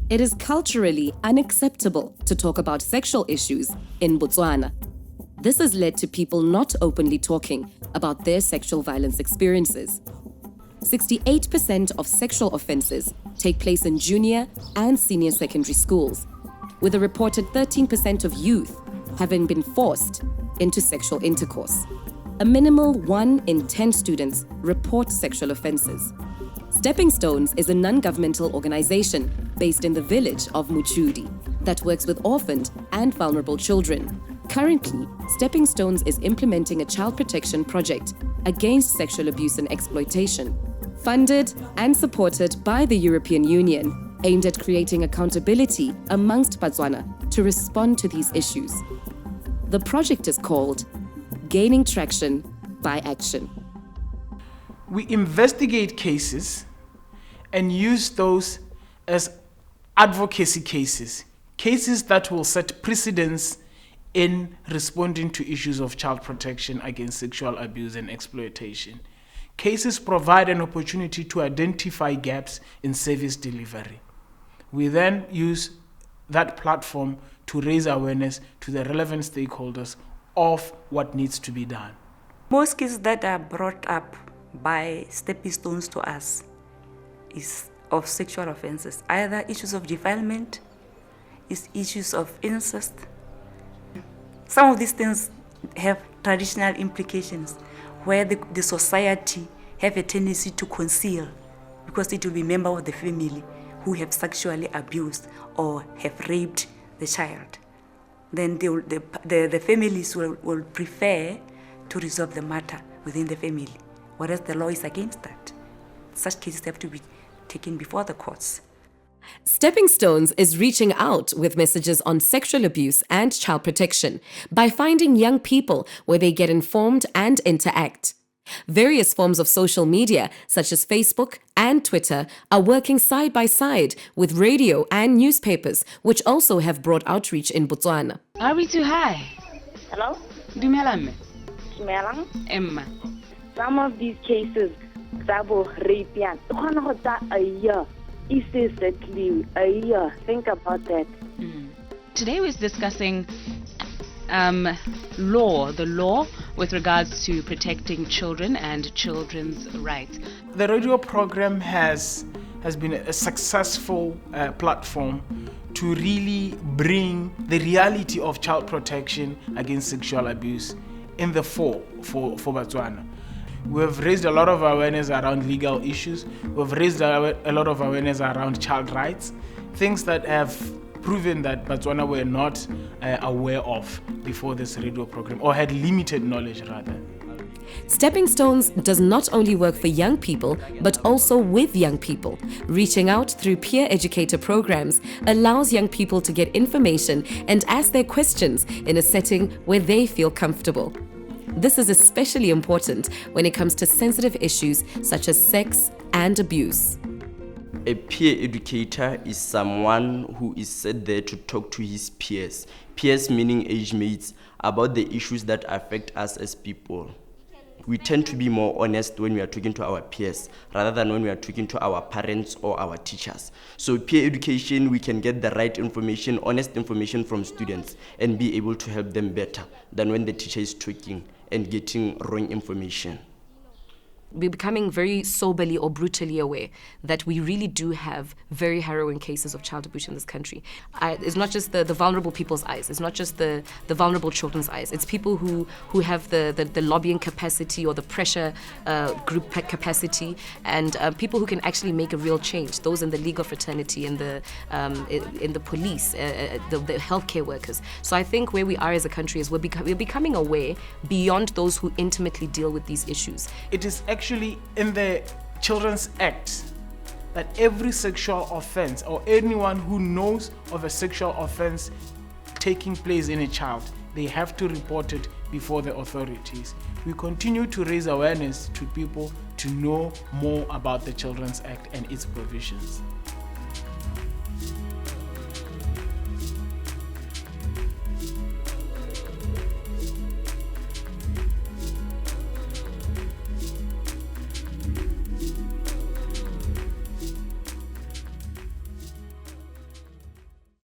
It is culturally unacceptable to talk about sexual issues in Botswana. This has led to people not openly talking about their sexual violence experiences. 68% of sexual offences take place in junior and senior secondary schools, with a reported 13% of youth having been forced into sexual intercourse. A minimal 1 in 10 students report sexual offences. Stepping Stones is a non-governmental organisation based in the village of Muchudi that works with orphaned and vulnerable children. Currently, Stepping Stones is implementing a child protection project against sexual abuse and exploitation, funded and supported by the European Union, aimed at creating accountability amongst Botswana to respond to these issues. The project is called Gaining Traction by Action. We investigate cases and use those as advocacy cases, cases that will set precedents in responding to issues of child protection against sexual abuse and exploitation. Cases provide an opportunity to identify gaps in service delivery. We then use that platform to raise awareness to the relevant stakeholders of what needs to be done. Most cases that are brought up by stepping stones to us is of sexual offenses, either issues of defilement, issues of incest. Some of these things have traditional implications where the society have a tendency to conceal because it will be members of the family who have sexually abused or have raped the child. Then the families will prefer to resolve the matter within the family, whereas the law is against that. Such cases have to be taken before the courts. Stepping Stones is reaching out with messages on sexual abuse and child protection by finding young people where they get informed and interact. Various forms of social media, such as Facebook and Twitter, are working side by side with radio and newspapers, which also have broad outreach in Botswana. Are we too high? Hello? Dumelang. Dumelang. Emma. Some of these cases, Zabo rape, a year. Exactly a year. Think about that. Today we're discussing the law with regards to protecting children and children's rights. The radio program has been a successful platform to really bring the reality of child protection against sexual abuse in the fore for Botswana. We've raised a lot of awareness around legal issues. We've raised a lot of awareness around child rights, things that have proven that Botswana were not aware of before this radio program, or had limited knowledge rather. Stepping Stones does not only work for young people, but also with young people. Reaching out through peer educator programs allows young people to get information and ask their questions in a setting where they feel comfortable. This is especially important when it comes to sensitive issues such as sex and abuse. A peer educator is someone who is set there to talk to his peers. Peers meaning age mates, about the issues that affect us as people. We tend to be more honest when we are talking to our peers rather than when we are talking to our parents or our teachers. So peer education, we can get the right information, honest information from students and be able to help them better than when the teacher is talking and getting wrong information. We're becoming very soberly or brutally aware that we really do have very harrowing cases of child abuse in this country. It's not just the vulnerable people's eyes. It's not just the vulnerable children's eyes. It's people who have the lobbying capacity or the pressure group capacity, and people who can actually make a real change. Those in the legal fraternity, in the police, the healthcare workers. So I think where we are as a country is we're becoming aware beyond those who intimately deal with these issues. It is actually in the Children's Act that every sexual offense or anyone who knows of a sexual offense taking place in a child, they have to report it before the authorities. We continue to raise awareness to people to know more about the Children's Act and its provisions.